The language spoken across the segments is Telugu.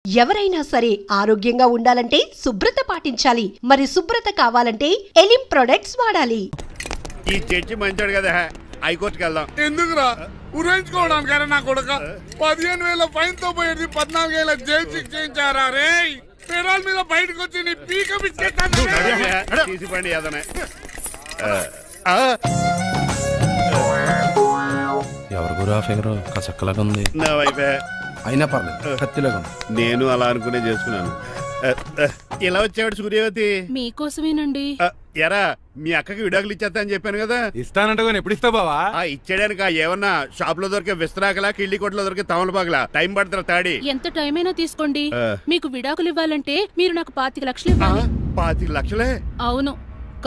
ఎవరైనా సరే ఆరోగ్యంగా ఉండాలంటే శుభ్రత పాటించాలి. మరి శుభ్రత కావాలంటే ఎలిం ప్రొడక్ట్స్ వాడాలి. ఈ చర్చి మంచోడు కదా, హైకోర్టుకి వెళ్దాం. ఎందుకురా ఉరేంచుకోవడానికరా నా కొడుక 15,000 ఫైన్ తో పోయేది 14 ఏళ్ల జైలు శిక్ష చేయించారా రే. పెరాల్ మీద బయటకు వచ్చి నీ పీక బిస్కెట్ తీసిపండి ఏదనే. ఎవరు గురు ఆ ఫిగర్ కసక్కలాగా ఉంది. నా వైపే అయినా పర్లేదు, కత్తిలాగా ఉంది. నేను అలా అనుకునే చేసుకున్నాను. ఇలా వచ్చాడు సూర్యవతి. మీకోసమేనండి. ఎరా మీ అక్కకి విడాకులు ఇచ్చేస్తా అని చెప్పాను కదా. ఇస్తానంటే ఎప్పుడు ఇస్తావు బావా? ఇచ్చేయడానికి ఏమన్నా షాప్ లో దొరికే విస్తరాకలా, కిళ్ళి కొట్లో దొరికే తమలపాకలా టైం పడుతున్నా తాడి. ఎంత టైం అయినా తీసుకోండి. మీకు విడాకులు ఇవ్వాలంటే మీరు నాకు 25 లక్షలు ఇవ్వాలి. 25 లక్షలే? అవును,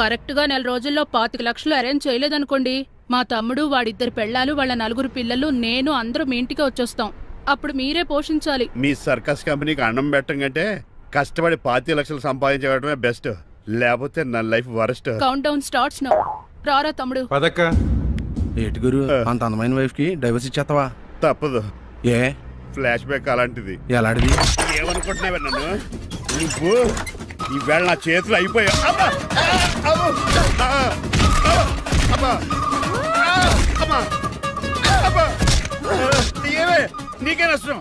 కరెక్ట్ గా 4 రోజుల్లో 25 లక్షలు అరేంజ్ చేయలేదనుకోండి, మా తమ్ముడు, వాడిద్దరు పెళ్ళాలు, వాళ్ళ 4 పిల్లలు, నేను అందరూ మీ ఇంటికి వచ్చేస్తాం. అప్పుడు మీరే పోషించాలి. మీ సర్కస్ కంపెనీకి అన్నం పెట్టం కంటే కష్టపడి 25 లక్షలు సంపాదించడమే బెస్ట్. లేకపోతే నా life worst. Count down starts now. రారా తమ్ముడు. పదక్క ఏటి గురు అంత అందమైన వైఫ్ కి డైవర్స్ ఇచ్చేస్తావా? తప్పదు, ఏ ఫ్లాష్ బ్యాక్ అలాంటిది. ఎలాంటిది? ఏమనుకుంటున్నావే నన్ను నువ్వు? ఈవేళ నా చేతులు అయిపోయా. ఏమే నీకే నష్టం.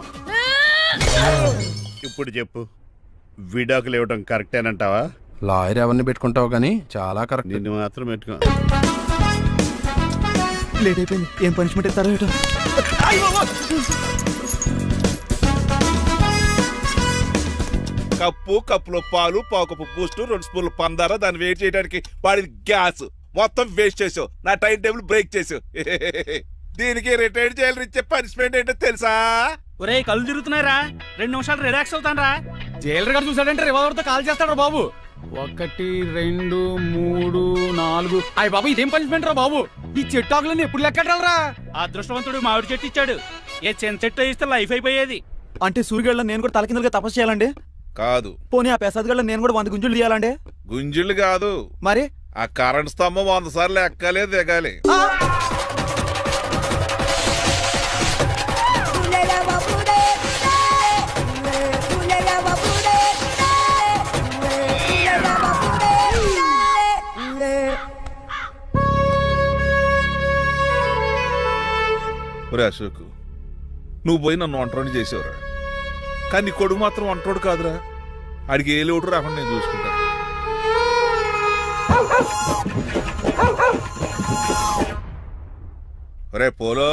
ఇప్పుడు చెప్పు, విడాకులు ఇవ్వటం కరెక్టేనంటావా? లాయర్ ఎవరిని పెట్టుకుంటావు కానీ చాలా కరెక్ట్. నిన్ను మాత్రం పెట్టుకో. లేట్ అయిపోయింది. ఏం పనిష్మెంట్ ఇస్తారో ఏటో. కప్పులో పాలు, పావుకప్పు బూస్ట్, 2 స్పూన్లు పందార, దాన్ని వెయిట్ చేయడానికి వాడి గ్యాస్ మొత్తం వేస్ట్ చేసావు. నా టైం టేబుల్ బ్రేక్ చేసావు. దీనికి రిటైర్డ్ జైలు ఇచ్చే పనిష్మెంట్ ఏంటో తెలుసా? ఒరే కళ్ళు తిరుగుతున్నారా, 2 నిమిషాలు రిలాక్స్ అవుతానరా. జైలర్ గారు చూసాడంటే రివాల్వర్ తో కాల్ చేస్తాడు బాబు. 1 2 3 4 అయ్య బాబు, ఇదేం పనిష్మెంట్ రా బాబు. ఈ చెట్టాకులన్నీ ఎప్పుడు లెక్కట్రా? అదృష్టవంతుడు మామిడి చెట్టు ఇచ్చాడు. ఏ చెన్ చెట్టు ఇస్తే లైఫ్ అయిపోయేది. అంటే సూర్యగళ్ళ నేను కూడా తలకిందులుగా తపస్సు చేయాలండి? కాదు. పోనీ ఆ పెసాద్ నేను కూడా 100 గుంజులు తీయాలండి? గుంజులు కాదు, మరి ఆ కరెంట్ స్తంభం 100 సార్లు ఎక్కాలి, దిగాలి. అశోక్, నువ్వు పోయి నన్ను ఒంటరిని చేసేవరా, కానీ నీ కొడుకు మాత్రం ఒంటరోడు కాదురా. ఆడికి ఏ లోటు రాకుండా నేను చూసుకుంటాను. రే పోలో,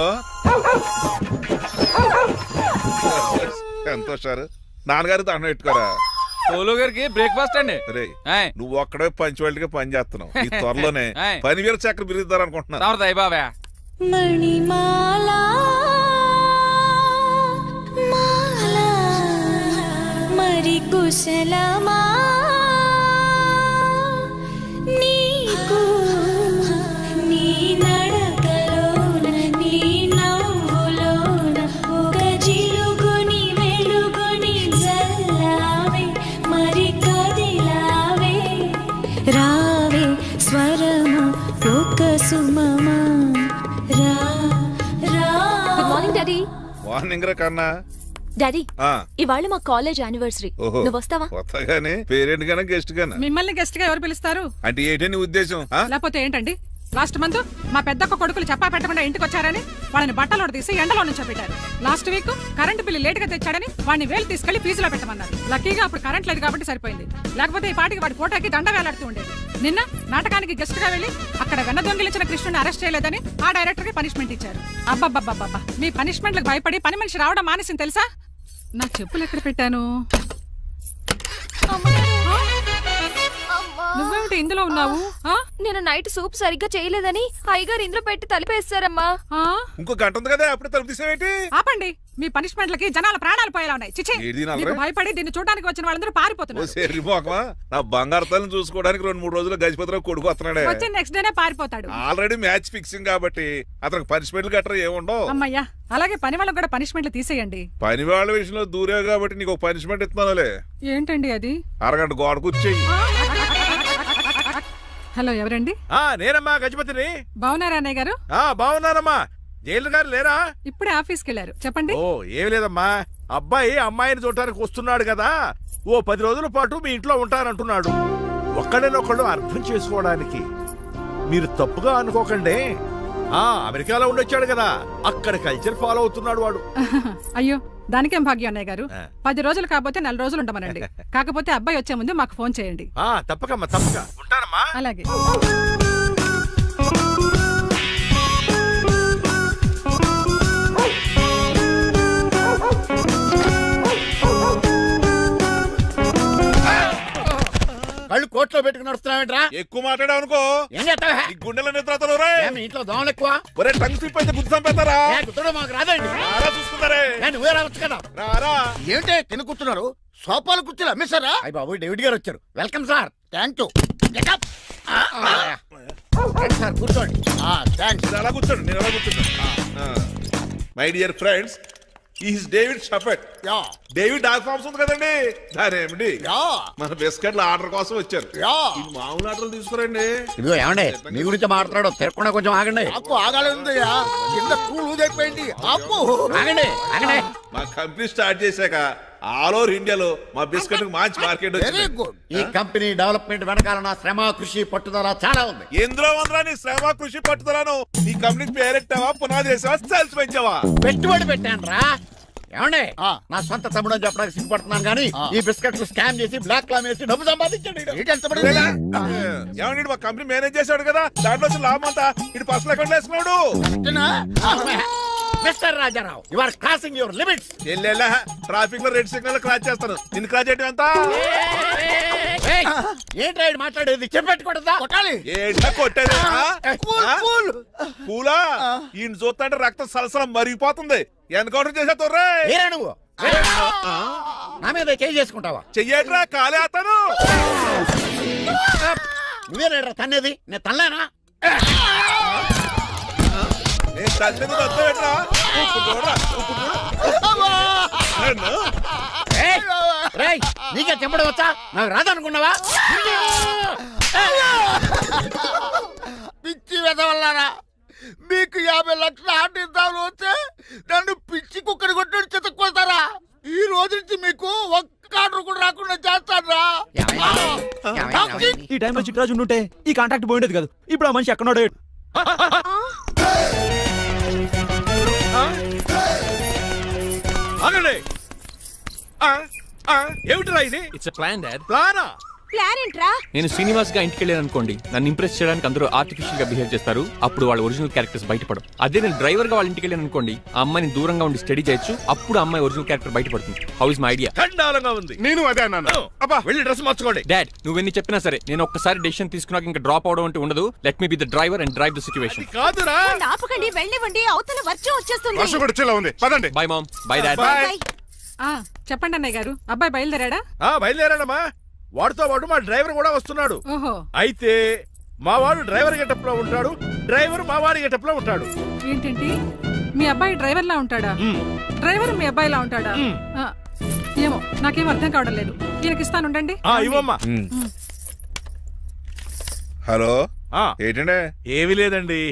ఎంత సార్ నాన్నగారికి దండం పెట్టుకోరా. పోలో గారికి బ్రేక్ఫాస్ట్ అండి. రే నువ్వు ఒక్కడే పంచువాళ్ళగా పని చేస్తున్నావు. ఈ త్వరలోనే పని వేరు చక్ర బిరుద్దారు అనుకుంటున్నాను. బాబా మణిమాలా మాలా మరి కుశలమా నీకు నీ నడకలోన నీ నవ్వులోన ఒక జిలుగుని వెలుగుని జల్లావే మరి కదిలావే రావే స్వరమా ఒక సుమమా. మార్నింగ్ రా కన్నా. డాడీ, ఇవాళ మా కాలేజ్ యానివర్సరీ. నువ్వు వస్తావా? కొత్తగానే పేరెంట్ గానే గెస్ట్ గానా? మిమ్మల్ని గెస్ట్ గా ఎవరు పిలుస్తారు? అంటే ఏంటని ఉద్దేశం? లేకపోతే ఏంటండి, లాస్ట్ మంత్ మా పెద్దక్క కొడుకులు చెప్పా పెట్టకుండా ఇంటికి వచ్చారని వాళ్ళని బట్టలో తీసి ఎండలో నుంచి పెట్టారు. Last week current bill late గా తెచ్చాడని వాడిని వేలు తీసుకెళ్లి ఫీజులో పెట్టమన్నారు. లక్కీగా అప్పుడు కరెంట్ లేదు కాబట్టి సరిపోయింది, లేకపోతే ఈ పాటికి వాడి ఫోటోకి దండ వేలాడుతూ ఉండేది. నిన్న నాటకానికి గెస్ట్ గా వెళ్లి అక్కడ వెన్న దొంగిలించిన కృష్ణుని అరెస్ట్ చేయలేదని ఆ డైరెక్టర్ కి పనిష్మెంట్ ఇచ్చారు. అబ్బబ్బబ్బబ్బా, మీ పనిష్మెంట్లకు భయపడి పని మనిషి రావడం మానేసింది తెలుసా? నా చెప్పులు ఎక్కడ పెట్టాను? నువ్వేమిటి ఇందులో ఉన్నావు? నేను నైట్ సూప్ సరిగ్గా చేయలేదని అయ్యగారు ఇందులో పెట్టి తలిపేస్తారమ్మా. ఇంకో గంట ఉంది కదా, అప్పుడే తలుపు తీసేవేంటి? ఆపండి, మీ పనిష్మెంట్లకి జనాల ప్రాణాలు పోయేలా ఉన్నాయి. చిచి, మీకు భయపడి దీన్ని చూడడానికి వచ్చిన వాళ్ళందరూ పారిపోతున్నారు. నా బంగారు తల్లిని చూసుకోవడానికి 2-3 రోజులు గజపతిరావు కొడుకు వస్తున్నాడే. వచ్చి నెక్స్ట్ డేనే పారిపోతాడు. ఆల్రెడీ మ్యాచ్ ఫిక్సింగ్ కాబట్టి అతనికి పనిష్మెంట్లు గట్రా ఏముండవు. అమ్మయ్యా, అలాగే పని వాళ్ళకి కూడా పనిష్మెంట్లు తీసేయండి. పని వాళ్ళ విషయంలో దూరేవు కాబట్టి నీకు పనిష్మెంట్ ఇస్తున్నానులే. ఏంటండి అది? అరగంట గోడ కూర్చేయి. హలో, ఎవరండి? నేనమ్మా గజపతిని. బాగున్నారా అన్నయ్య గారు? బాగున్నానమ్మా. జైలు గారు లేరా? ఇప్పుడే ఆఫీస్కి వెళ్ళారు. చెప్పండి. ఓ ఏమి లేదమ్మా, అబ్బాయి అమ్మాయిని చూడటానికి వస్తున్నాడు కదా, ఓ 10 రోజుల పాటు మీ ఇంట్లో ఉంటానంటున్నాడు. ఒక్కడినొక్కడు అర్థం చేసుకోవడానికి మీరు తప్పుగా అనుకోకండి. అమెరికాలో ఉండొచ్చాడు కదా, అక్కడ కల్చర్ ఫాలో అవుతున్నాడు వాడు. అయ్యో దానికేం భాగ్యం అన్నయ్య గారు. 10 రోజులు కాకపోతే 4 రోజులు ఉండమనండి. కాకపోతే అబ్బాయి వచ్చే ముందు మాకు ఫోన్ చేయండి. తప్పకమ్మా, తప్పక ఉంటానమ్మా. అలాగే. కళ్ళు కోట్లో పెట్టుకుని నడుస్తున్నావేంట్రా? ఎక్కువ మాట్లాడావు అనుకో ఏం చేస్తావా? ఈ గుండెల నిద్రతలు మీ ఇంట్లో దోమలు ఎక్కువ? ఒరే టంగ్ స్లిప్ అయితే గుర్తు చంపేస్తారా? గుర్తుడు మాకు రాదండి. రారా చూసుకుంటారే. నువ్వే రావచ్చు కదా. రారా. ఏంటే కింద కూర్చున్నారు? సోఫాలు కూర్చుని అమ్మేశారా? అయ్యి బాబు, డేవిడ్ గారు వచ్చారు. Welcome sir. Thank you. Sir కూర్చోండి. థ్యాంక్స్. మీరు అలా కూర్చోండి, నేను అలా కూర్చుంటాను. My dear friends, is David షఫెట్. డేవిడ్ డాగ్ ఫార్మ్స్ ఉంది కదండి, దానేమిటి మన బిస్కెట్ల ఆర్డర్ కోసం వచ్చారు. ఈ మామూలు ఆర్డర్లు తీసుకురండి. ఇదిగో ఏమండి, మీ గురించి మాట్లాడు, తిరగకుండా కొంచెం ఆగండి. ఆపు, ఆగాలి. కింద కూల్ ఊదైపోయింది. ఆపు, ఆగండి, ఆగండి. మా కంపెనీ స్టార్ట్ చేశాక ఆల్ ఓవర్ ఇండియాలో మా బిస్కెట్ మంచి మార్కెట్ వెరీ గుడ్. ఈ కంపెనీ డెవలప్మెంట్ వెనకాల నా శ్రమ, కృషి, పట్టుదల చాలా ఉంది. ఎందులో ఉందిరా నీ శ్రమ, కృషి, పట్టుదలను? ఈ కంపెనీకి పేరెట్టావా, పునాది వేసావా, సేల్స్ పెంచావా? పెట్టుబడి పెట్టాను రా. ఏమండి, నా సొంత తమ్ముడు అని చెప్పడానికి సిగ్గుపడుతున్నాను కానీ ఈ బిస్కెట్లు స్కామ్ చేసి బ్లాక్ లా వేసి డబ్బు సంపాదించండి. ఏమండి, మా కంపెనీ మేనేజ్ చేశాడు కదా, దాంట్లో వచ్చిన లాభం అంతా ఇటు పర్సనల్ అకౌంట్ వేసుకున్నాడు. Mister Rajarao, you are crossing your limits. ఎల్లెల్లా ట్రాఫిక్ లో రెడ్ సిగ్నల్ క్రాస్ చేస్తాను. నిన్ను క్రాస్ చేయడం ఎంత? ఏంటి మాట్లాడేది? చెప్పెట్టుకూడదా? ఏంటా కొట్టేది? పూలా ఈయన చూస్తుంటే రక్తం సలసలం మరిగిపోతుంది. ఎన్కౌంటర్ చేసేతో నువ్వు నా మీద చేయి చేసుకుంటావా? చెయ్యట్రా, కాలే అతను. నువ్వేనా తన్నేది? నేను తనలేనా? నేను తల్లిని వద్దవేట్రా. నీకే చెప్పడం వచ్చా? నాకు రాదనుకున్నావా? పిచ్చి వెదవల్లారా, మీకు 50 లక్షలు ఆటిద్దాలు వస్తే నన్ను పిచ్చి కుక్కడి కొట్టి చెతుక్కోతారా? ఈ రోజు నుంచి మీకు ఒక్క ఆర్డర్ కూడా రాకుండా చేస్తారా? ఈ టైంలో చిట్రాజు ఉంటే ఈ కాంటాక్ట్ పోయిండేది కాదు. ఇప్పుడు ఆ మనిషి ఎక్కడో ఏమిటిరా ఇది? It's plan dad. ప్లానా? ప్లాన్ ఏంట్రా? నేను శ్రీనివాస్ గా ఇంటికి వెళ్ళాను అనుకోండి, నన్ను ఇంప్రెస్ చేయడానికి అందరూ ఆర్టిఫిషియల్ గా బిహేవ్ చేస్తారు. అప్పుడు వాళ్ళ ఒరిజినల్ క్యారెక్టర్స్ బయటపడవు. అదే నేను డ్రైవర్ గా వాళ్ళ ఇంటికి వెళ్ళాను అనుకోండి, ఆ అమ్మాయిని దూరంగా ఉండి స్టడీ చేయొచ్చు. అప్పుడు అమ్మాయి ఒరిజినల్ క్యారెక్టర్ బయటపడుతుంది. How is my idea? చండాలంగా ఉంది. నేను అదే అన్నాను. అబ్బా, వెళ్ళి డ్రెస్ మార్చుకోండి. డాడ్, నువ్వెన్ని చెప్పినా సరే నేను ఒక్కసారి డెసిషన్ తీసుకున్నాక ఇంకా డ్రాప్ అవడం అంటే ఉండదు. Let me be the driver and drive the situation. కాదురా, ఆపకండి, వెళ్ళివ్వండి. అవతల వర్షం వచ్చేస్తుంది. వర్షం కూడా చిల్ల ఉంది. పదండి. Bye mom. Bye dad. చెప్పండి అన్నయ్య గారు, అబ్బాయి బయలుదేరాడా? బయలుదేరాడమ్మా. వాడితో పాటు మా డ్రైవర్ కూడా వస్తున్నాడు. ఓహో, అయితే మా వాడు డ్రైవర్ గెటప్ లో ఉంటాడు, డ్రైవర్ మా వాడి గెటప్ లో ఉంటాడు. ఏంటండి మీ అబ్బాయి డ్రైవర్ లా ఉంటాడా? డ్రైవర్ మీ అబ్బాయిలా ఉంటాడా? ఏమో నాకేం అర్థం కావడం లేదు. ఈయనకి ఇస్తాను, ఉండండి. ఇవ్వమ్మా. హలో, ఏంటంటే? ఏమీ లేదండి.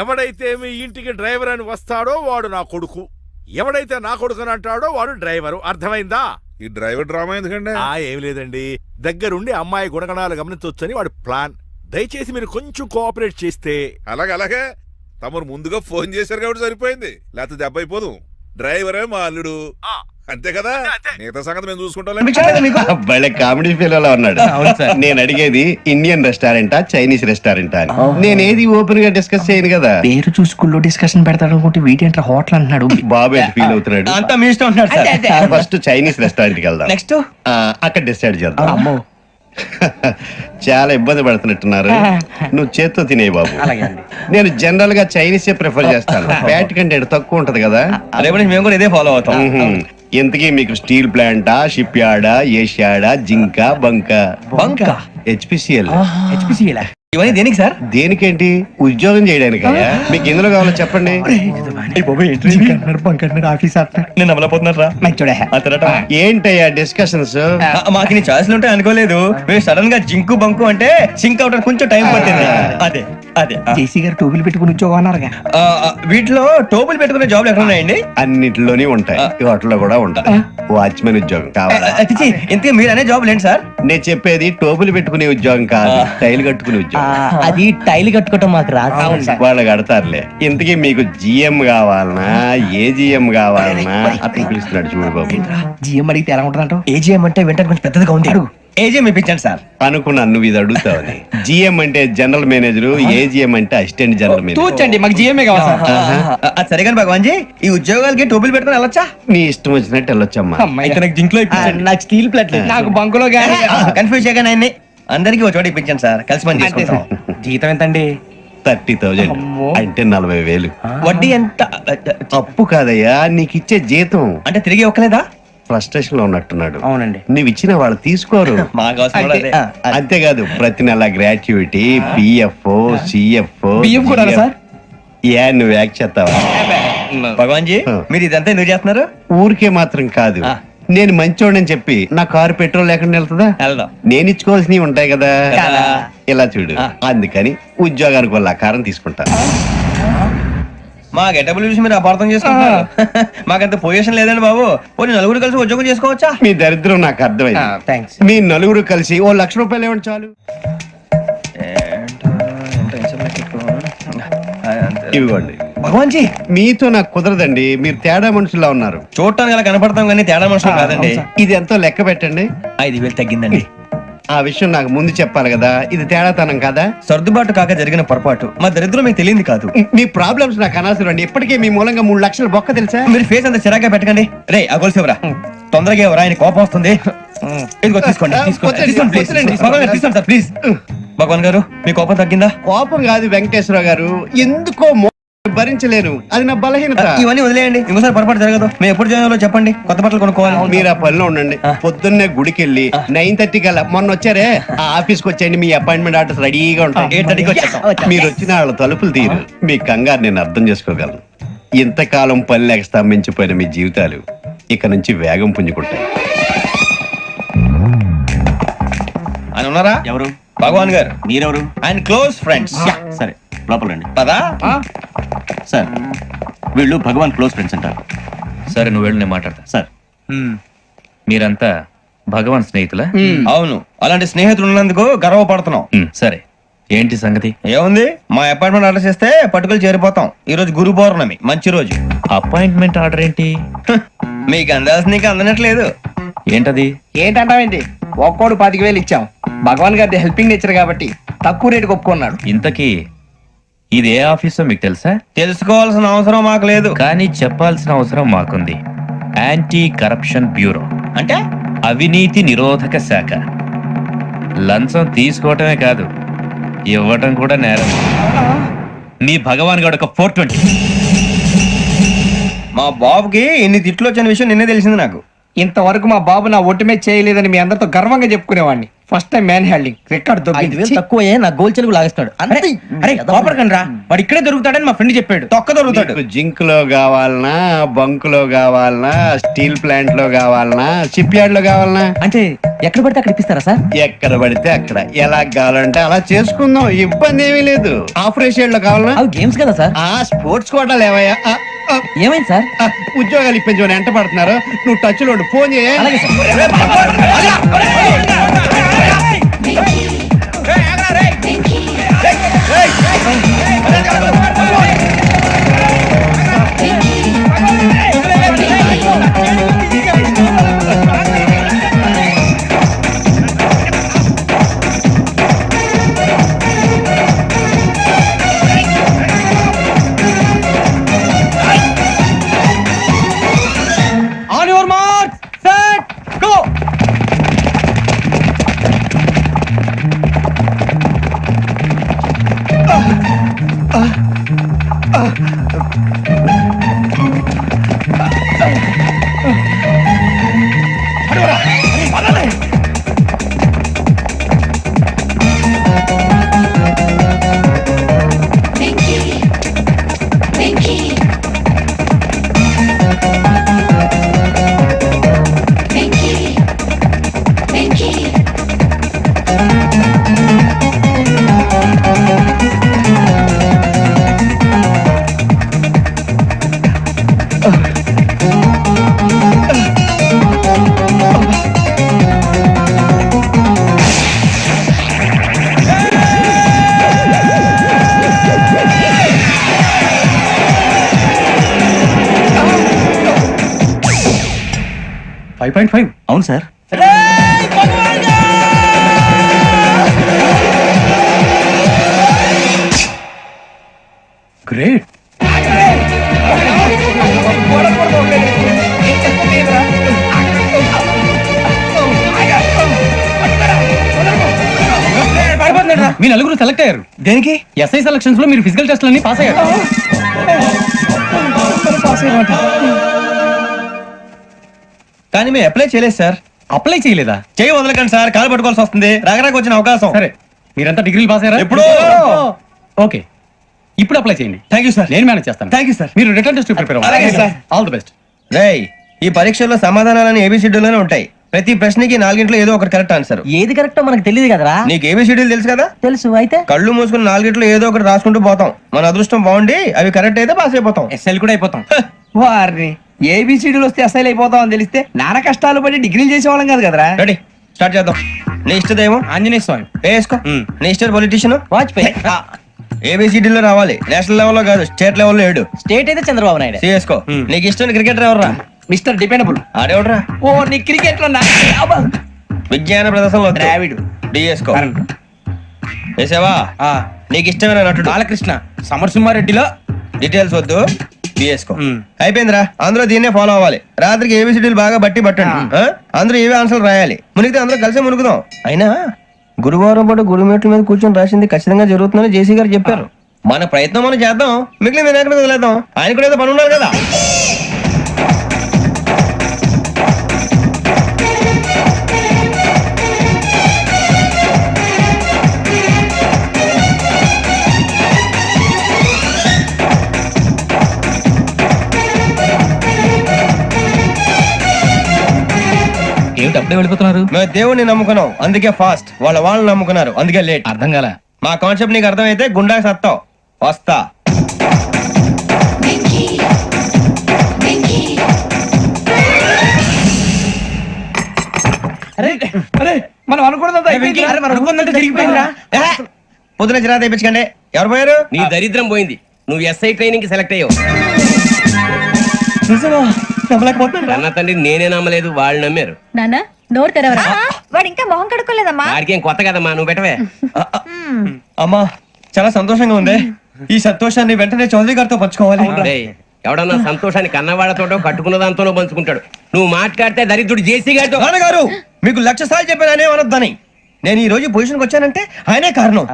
ఎవడైతే మీ ఇంటికి డ్రైవర్ అని వస్తాడో వాడు నా కొడుకు, ఎవడైతే నా కొడుకు అని అంటాడో వాడు డ్రైవరు. అర్థమైందా? ఈ డ్రైవర్ డ్రామా ఎందుకంటే? ఏమి లేదండి, దగ్గరుండి అమ్మాయి గుణగణాలు గమనించవచ్చని వాడి ప్లాన్. దయచేసి మీరు కొంచెం కోఆపరేట్ చేస్తే. అలాగే తమరు ముందుగా ఫోన్ చేశారు కాబట్టి సరిపోయింది, లేకపోతే దెబ్బ అయిపోదు. డ్రైవరే మా అల్లుడు, అంతే కదా. మిగతా సంగతి మేము చూసుకుంటాం. భలే కామెడీ ఫీల్ అలా ఉన్నాడు. నేను అడిగేది ఇండియన్ రెస్టారెంటా, చైనీస్ రెస్టారెంటా అని. నేనేది ఓపెన్ గా డిస్కస్ చేయను కదా. పేరు చూసుకుల్లో డిస్కషన్ పెడతాడు అనుకుంటే వీటేంట్రా హోటల్ అంటున్నాడు. బాబు ఎంత ఫీల్ అవుతున్నాడు? అంతా మీ ఇష్టం ఉంటున్నాడు. ఫస్ట్ చైనీస్ రెస్టారెంట్ కి వెళ్దాం. నెక్స్ట్ అక్కడ డిసైడ్ చేద్దాం. అమ్మో, చాలా ఇబ్బంది పడుతున్నట్టున్నారు. నువ్వు చేత్తో తినే బాబు. నేను జనరల్ గా చైనీసే ప్రిఫర్ చేస్తాను. ఫ్యాట్ కంటెంట్ తక్కువ ఉంటది కదా. రేపు నుంచి మేము కూడా ఇదే ఫాలో అవుతాం. ఇంతకీ మీకు స్టీల్ ప్లాంటా, షిప్ యార్డా, ఏషియాడా, జింక, బంక? బంక, హెచ్పిసిఎల్. హెచ్పిసిఎల్ ఇవన్నీ దేనికి సార్? దేనికేంటి? ఉద్యోగం చేయడానికి. మీకు ఎందులో కావాలో చెప్పండి. నేను అమలపోతున్నారా ఏంటయ్యా డిస్కషన్స్? మాకు నీ ఛాయిస్లు ఉంటాయి అనుకోలేదు. మీరు సడన్ గా జింకు బంకు అంటే సింక్ అవడానికి కొంచెం టైం పట్టింది. అదే అదే జేసీ గారు టోపులు పెట్టుకుని ఉద్యోగం అన్నారుగా. వీటిలో టోపులు పెట్టుకునే జాబ్లు ఎక్కడ ఉన్నాయండి? అన్నిటిలోనే ఉంటాయి, వాటిలో కూడా ఉంటాయి. వాచ్మెన్ ఉద్యోగం కావాలా? ఇంతకీ మీరు అనే జాబ్ ఏంటి సార్? నేను చెప్పేది టోపులు పెట్టుకునే ఉద్యోగం కాదు, టైల్ కట్టుకునే ఉద్యోగం. అది టైల్ కట్టుకోవటం మాకు రాదు. వాళ్ళు కడతారులే. ఇంతకీ మీకు జిఎం కావాలనా, ఏజిఎం కావాలనా? అతను పిలుస్తున్నాడు చూడు బాబు. జిఎం అడిగితే ఎలా ఉంటుందంట? ఏజిఎం అంటే వెంటనే కొంచెం పెద్దదిగా ఉంది. అడుగు. ఏజిఎం ఇప్పించండి సార్. అనుకున్నాను నువ్వు ఇది అడుగుతావని. జిఎం అంటే జనరల్ మేనేజర్, ఏజిఎం అంటే అసిస్టెంట్ జనరల్ మేనేజర్. తూచండి, మాకు జిఎంఏ కావాలి సార్. అది సరే కానీ భగవాన్ జీ, ఈ ఉద్యోగాలకి టోపులు పెట్టుకుని వెళ్ళొచ్చా? నీ ఇష్టం వచ్చినట్టు వెళ్ళొచ్చమ్మా. నాకు జింక్లో నాకు స్టీల్ ప్లేట్, నాకు బంకులో గానీ కన్ఫ్యూజ్ చేయగానే ఆయన్ని అందరికీ ఒక చోట ఇప్పించండి సార్. కలిసి పని చేసుకుంటాం. జీతం ఎంతండి? 30,000 అంటే 40,000. వడ్డీ ఎంత? అప్పు కాదయ్యా, నీకు ఇచ్చే జీతం. అంటే తిరిగి ఒక్కలేదా? ఫ్రస్ట్రేషన్ లో ఉన్నట్టున్నాడు. అవునండి. నువ్వు ఇచ్చిన వాళ్ళు తీసుకోరు. అంతేకాదు ప్రతి నెల గ్రాట్యుటీ, పిఎఫ్, సిఎఫ్. ఏ నువ్వు యాక్ చేస్తావా? భగవాన్ జీ, మీరు ఇదంతా ఎందుకు చేస్తున్నారు? ఊరికే మాత్రం కాదు, నేను మంచోడని చెప్పి నా కారు పెట్రోల్ లేకుండా వెళ్తుందా? నేను ఇచ్చుకోవాల్సినవి ఉంటాయి కదా. ఇలా చూడు, అందుకని ఉద్యోగానికి వాళ్ళ ఆకారం తీసుకుంటా. మా గెటబుల్ చూసి మీరు అపార్థం చేసుకుంటున్నారు. మాకంత పొజిషన్ లేదండి బాబు. పోనీ నలుగురు కలిసి ఉద్యోగం చేసుకోవచ్చా? మీ దరిద్రం నాకు అర్థమైంది. మీ నలుగురు కలిసి ఓ 1,00,000 రూపాయలు ఇవ్వండి చాలు. ఇవ్వండి. భగవాన్ జీ, మీతో నాకు కుదరదండి, మీరు తేడా మనుషుల్లా ఉన్నారు. చూడటానికి అలా కనపడతాం కానీ తేడా మనుషులు కాదండి. ఇది ఎంతో లెక్క పెట్టండి. 5,000 తగ్గిందండి. ఆ విషయం నాకు ముందు చెప్పాలి కదా, ఇది తేడాతనం కదా. సర్దుబాటు కాక జరిగిన పొరపాటు. మా దరిద్రం మీకు తెలియదు కాదు. మీ ప్రాబ్లమ్స్ నాకు అనవసరం అండి. ఇప్పటికే మీ మూలంగా 3,00,000 బొక్క తెలుసా? మీరు ఫేస్ అంత చిరాగ్గా పెట్టకండి. రే అగోల్సేవరా, తొందరగా ఎవరా, ఆయన కోపం వస్తుంది. ఇదిగో తీసుకోండి, తీసుకోండి సార్ ప్లీజ్. భగవాన్ గారు, మీ కోపం తగ్గిందా? కోపం కాదు వెంకటేశ్వర గారు, ఎందుకో భరించలేను, అది నా బలహీనత. ఇవన్నీ వదిలేయండి, ఇంకోసారి పొరపాటు జరగదు. మేము ఎప్పుడు జాయిన్ చెప్పండి, కొత్త బట్టలు కొనుక్కోవాలి. మీరు ఆ పనిలో ఉండండి. పొద్దున్నే గుడికి వెళ్ళి 9:30 కల్లా, మొన్న వచ్చారే ఆ ఆఫీస్కి వచ్చేయండి. మీ అపాయింట్మెంట్ ఆర్డర్స్ రెడీగా ఉంటాయి. 8:30కి వచ్చేస్తాం. మీరు వచ్చిన వాళ్ళ తలుపులు తీరు. మీ కంగారు నేను అర్థం చేసుకోగలను. ఇంతకాలం పని లేక స్తంభించిపోయిన మీ జీవితాలు ఇక నుంచి వేగం పుంజుకుంటాయి. ఆయన ఉన్నారా? ఎవరు? భగవాన్ గారు. మీరెవరు? ఆయన క్లోజ్ ఫ్రెండ్స్. సరే లోపల రండి. పదా సార్, వీళ్ళు భగవాన్ క్లోజ్ ఫ్రెండ్స్ అంటారు. సరే నువ్వు వెళ్ళు, నేను మాట్లాడతా. సార్, మీరంతా భగవాన్ స్నేహితులా? అవును, అలాంటి స్నేహితులు ఉన్నందుకు గర్వపడుతున్నాం. సరే, ఏంటి సంగతి? ఏముంది, మా అపాయింట్మెంట్ ఆర్డర్ చేస్తే పట్టుకులు చేరిపోతాం. ఈ రోజు గురు పౌర్ణమి, మంచి రోజు. అపాయింట్మెంట్ ఆర్డర్ ఏంటి? మీకు అందాల్సిన నీకు అందనట్లేదు. ఏంటది? ఏంటంటావేంటి? ఒక్కోడు 25,000 ఇచ్చాం. భగవాన్ గారి హెల్పింగ్ నేచర్ కాబట్టి తక్కువ రేటుకి ఒప్పుకున్నాడు. ఇంతకీ ఇది ఏ ఆఫీసో మీకు తెలుసా? తెలుసుకోవాల్సిన అవసరం మాకు లేదు, కానీ చెప్పాల్సిన అవసరం మాకుంది. యాంటీ కరప్షన్ బ్యూరో, అంటే అవినీతి నిరోధక శాఖ. లంచం తీసుకోవటమే కాదు, ఇవ్వటం కూడా నేరం. మీ భగవాన్ గారు ఒక 420. మా బాబుకి ఇన్ని తిట్లు వచ్చిన విషయం నిన్నే తెలిసింది నాకు. ఇంతవరకు మా బాబు నా ఒట్టుమే చేయలేదని మీ అందరితో గర్వంగా చెప్పుకునేవాడిని. First time man handing record తక్కువ. నా గోల్ చెలుగు లాగేస్తాడు. అరే కోపడకండి రా, వాడు ఇక్కడే దొరుకుతాడని మా ఫ్రెండ్ చెప్పాడు. తొక్క దొరుకుతాడు. జింక్ లో కావాలనా, బంక్ లో కావాలనా, స్టీల్ ప్లాంట్ లో కావాలనా, షిప్ యార్డ్ లో కావాలనా? అంటే ఎక్కడ పడితే అక్కడ ఇప్పిస్తారా సార్? ఎక్కడ పడితే అక్కడ, ఎలా కావాలంటే అలా చేసుకుందాం, ఇబ్బంది ఏమీ లేదు. ఆపరేషన్ లో కావాలనా? గేమ్స్ కదా సార్. స్పోర్ట్స్ కోటా లేవయ్యా. ఏమైంది సార్? ఉద్యోగాలు ఇప్పించమని ఎంట పడుతున్నారు. నువ్వు టచ్ లో ఫోన్ చేయ. On your mark, set, go! 7.5. అవును సార్. గ్రేట్. మీ నలుగురు సెలెక్ట్ అయ్యారు. దేనికి? ఎస్ఐ సెలక్షన్స్ లో మీరు ఫిజికల్ టెస్ట్ అన్ని పాస్ అయ్యారు. కానీ మేము అప్లై చేయలేదు సార్. అప్లై చేయలేదా? చేయి వదలకండి సార్, కాలు పట్టుకోవాల్సి వస్తుంది. రాగరాకు వచ్చిన అవకాశం. సరే, మీరంతా డిగ్రీలు పాస్ అయ్యారా? ఎప్పుడు? ఓకే, ఇప్పుడు అప్లై చేయండి. థ్యాంక్ యూ సార్, నేను మేనేజ్ చేస్తాను. Thank you sir. మీరు రిటర్న్ టెస్ట్ ప్రిపేర్ అవ్వాలి. All the best. రేయ్, ఈ పరీక్షల్లో సమాధానాలని ఏబిసిడ్యూల్లోనే ఉంటాయి. ప్రతి ప్రశ్నకి 4 ఏదో ఒకటి కరెక్ట్ ఆన్సర్. ఏది కరెక్టో మనకు తెలియదు కదరా. నీకు ఏబిసిడ్యూల్ తెలుసు కదా? తెలుసు. అయితే కళ్ళు మూసుకుని 4 ఏదో ఒకటి రాసుకుంటూ పోతాం. మన అదృష్టం బాగుండి అవి కరెక్ట్ అయితే పాస్ అయిపోతాం. ఎస్ఎల్ కూడా అయిపోతాం. వారిని ఏబిసిడీలు వస్తే ఎస్ఐలు అయిపోతాం అని తెలిస్తే నాన్న కష్టాలు పడి డిగ్రీలు చేసేవాళ్ళం కాదు కదరా. రెడీ, స్టార్ట్ చేద్దాం. నీ ఇష్టదేమో ఆంజనేయ స్వామి. వేసుకో. నీ ఇష్ట పొలిటీషియన్ వాజ్పేయి. ఏబిసిడీలో రావాలి, నేషనల్ లెవెల్లో కాదు, స్టేట్ లెవెల్లో 7. స్టేట్ అయితే చంద్రబాబు నాయుడు. చేసుకో. నీకు ఇష్టం క్రికెటర్ ఎవర్రా? Mister dependable. ఆడేవడరా? ఓ, నీ క్రికెట్ లో విజ్ఞాన ప్రదర్శనలో ద్రావిడు. డిఎస్కో. వేసావా? నీకు ఇష్టమైన నటుడు బాలకృష్ణ. సమరసింహారెడ్డిలో డీటెయిల్స్ వద్దు, బిఎస్కో. అయిపోయిందిరా, అందరూ దీన్నే ఫాలో అవ్వాలి. రాత్రికి ఏబిసిడీలు బాగా బట్టి పట్టండి. అందరూ ఏవే ఆన్సర్లు రాయాలి. మునిగితే అందరూ కలిసి మునుగుదాం. అయినా గురువారం పాటు గురుమేట్ల మీద కూర్చొని రాసింది ఖచ్చితంగా జరుగుతుందని జేసీ గారు చెప్పారు. మన ప్రయత్నం మనం చేద్దాం, మిగిలిన వినాయకుడు వదిలేద్దాం. ఆయన కూడా ఏదో పని ఉన్నారు కదా. అప్పుడే వెళ్ళిపోతున్నారు. మేము దేవుడిని నమ్ముకున్నాం, అందుకే ఫాస్ట్. వాళ్ళని నమ్ముకున్నారు, అందుకే లేట్. అర్థం కాల. మా కాన్సెప్ట్ నీకు అర్థమైతే గుండా సత్తావు. వస్తా. మనం అనుకున్నదంతా తిరిగిపోయిందిరా. పొద్దున చిరా తెప్పించకండి. ఎవరు పోయారు? నీ దరిద్రం పోయింది. నువ్వు ఎస్ఐ ట్రైనింగ్ కి సెలెక్ట్ అయ్యావు. అన్న తండ్రి నేనే నమ్మలేదు, వాళ్ళు నమ్మారు. నాన్న నోరు తెరవరా. వాడు ఇంకా మొహం కడుక్కోలేదమ్మా. వాడికి ఏం కొత్త కదమ్మా, నువ్వు పెట్టవే. అమ్మా, చాలా సంతోషంగా ఉంది. ఈ సంతోషాన్ని వెంటనే చౌదరి గారితో పంచుకోవాలి. ఎవడన్నా సంతోషాన్ని కన్నవాళ్లతోటో కట్టుకున్న దాంతోనో పంచుకుంటాడు. నువ్వు మాట్లాడితే దరిద్రుడు జేసీ గారితో. నాన్నగారు, మీకు 1,00,000 సార్లు చెప్పానే అనొద్దని. నేను ఈ రోజు పొజిషన్కి వచ్చానంటే ఆయనే కారణం.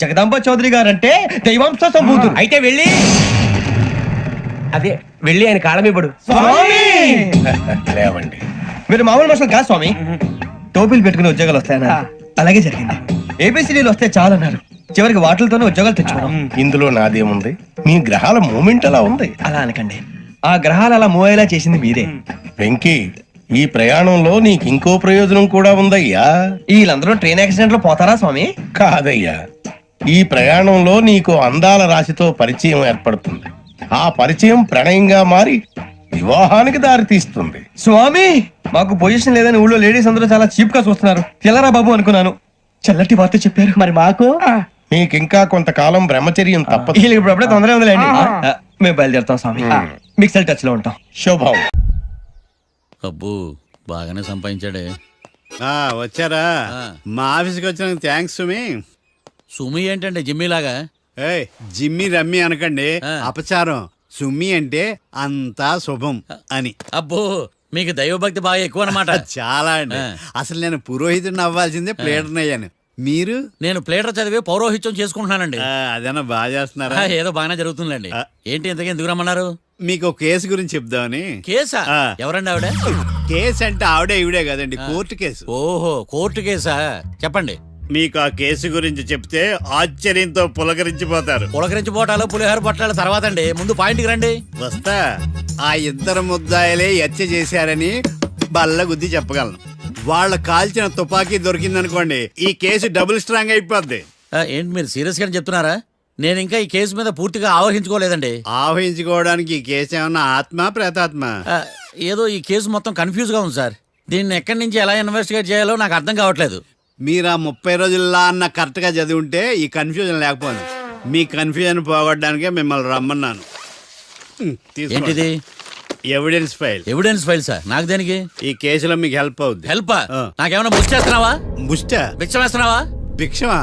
జగదాంబ చౌదరి గారు అంటే దైవాంశ సంభూతుడు. అయితే వెళ్ళి ఆయన కాళమివ్వడు. లేవండి, మీరు మామూలు మనుషులు కాదు స్వామి. టోపీలు పెట్టుకుని ఉద్యోగాలు వస్తాయన్నారు, అలాగే జరిగింది. ఏబిసిడీలు వస్తే చాలన్నారు, చివరికి వాటిలతోనే ఉద్యోగాలు తెచ్చుకున్నాం. ఇందులో నాదేముంది? మీ గ్రహాల మూమెంట్ అలా ఉంది. అలా అనకండి, ఆ గ్రహాలు అలా మూవ్ అయ్యేలా చేసింది మీరే. వెంకీ, ఈ ప్రయాణంలో నీకు ఇంకో ప్రయోజనం కూడా ఉందయ్యా. వీళ్ళందరూ ట్రైన్ యాక్సిడెంట్ లో పోతారా స్వామి? కాదయ్యా, ఈ ప్రయాణంలో నీకు అందాల రాశితో పరిచయం ఏర్పడుతుంది. ఆ పరిచయం ప్రణయంగా మారి వివాహానికి దారి తీస్తుంది. స్వామి, మాకు పొజిషన్ లేదని ఊళ్ళో లేడీస్ అందరూ చాలా చీప్ గా చూస్తున్నారు. తెల్లరా బాబు అనుకున్నాను, చల్లటి వార్త చెప్పారు. మరి మాకు మీకింకా కొంతకాలం బ్రహ్మచర్యం తప్పదు. ఇప్పుడు అప్పుడే తొందరగా ఉందిలేండి. మేము బయలుదేరుతాం స్వామి. మిక్సెల్ టచ్ లో ఉంటాం. శుభం. అబ్బో, బాగానే సంపాదించాడే. వచ్చారా? మా ఆఫీస్కి వచ్చినందుకు థ్యాంక్స్ సుమి. సుమి ఏంటంటే జిమ్మీలాగా? జిమ్మి రమ్మి అనకండి, అపచారం. సుమ్మి అంటే అంతా శుభం అని. అబ్బో, మీకు దైవభక్తి బాగా ఎక్కువ అన్నమాట. చాలా అండి. అసలు నేను పురోహితుడిని అవ్వాల్సిందే ప్లేటర్ని అయ్యాను. మీరు? నేను ప్లేటర్ చదివి పౌరోహిత్యం చేసుకుంటున్నానండి. అదేనా బాగా చేస్తున్నారా? ఏదో బాగానే జరుగుతుందండి. ఏంటి ఇంతకీ ఎందుకు రమ్మన్నారు? మీకు ఒక కేసు గురించి చెప్దామని. కేసా? ఎవరండి ఆవిడ? కేసు అంటే ఆవిడే ఈవిడే కదండి, కోర్టు కేసు. ఓహో, కోర్టు కేసా? చెప్పండి. మీకు ఆ కేసు గురించి చెప్తే ఆశ్చర్యంతో పులకరించిపోతారు. పులకరించిపోటాలు పులిహోర పొట్టాలు తర్వాత అండి, ముందు పాయింట్కి రండి. వస్తా. ఆ ఇద్దరు ముద్దాయలే హత్య చేశారని బల్ల గుద్ది చెప్పగలను. వాళ్ళ కాల్చిన తుపాకీ దొరికిందనుకోండి, ఈ కేసు డబుల్ స్ట్రాంగ్ అయిపోద్ది. ఏంటి మీరు సీరియస్ గా చెప్తున్నారా? నేను ఇంకా ఈ కేసు మీద పూర్తిగా ఆవహించుకోలేదండి. ఆవహించుకోవడానికి ఈ కేసు ఏమన్నా ఆత్మ ప్రేతాత్మ? ఏదో ఈ కేసు మొత్తం కన్ఫ్యూజ్ గా ఉంది సార్. దీన్ని ఎక్కడి నుంచి ఎలా ఇన్వెస్టిగేట్ చేయాలో నాకు అర్థం కావట్లేదు. మీరు ఆ 30 రోజుల్లో అన్న కరెక్ట్ గా చదివి ఉంటే ఈ కన్ఫ్యూజన్ లేకపోను. మీ కన్ఫ్యూజన్ పోగొట్టడానికే మిమ్మల్ని రమ్మన్నాను. ఏంటిది? Evidence file. Evidence file sir. నాకు దేనికి? ఈ కేసులో మీకు హెల్ప్ అవుద్ది. హెల్ప్? నాకేమైనా ముష్టి చేస్తున్నావా? ముష్ట భిక్షం వేస్తున్నావా? భిక్షమా?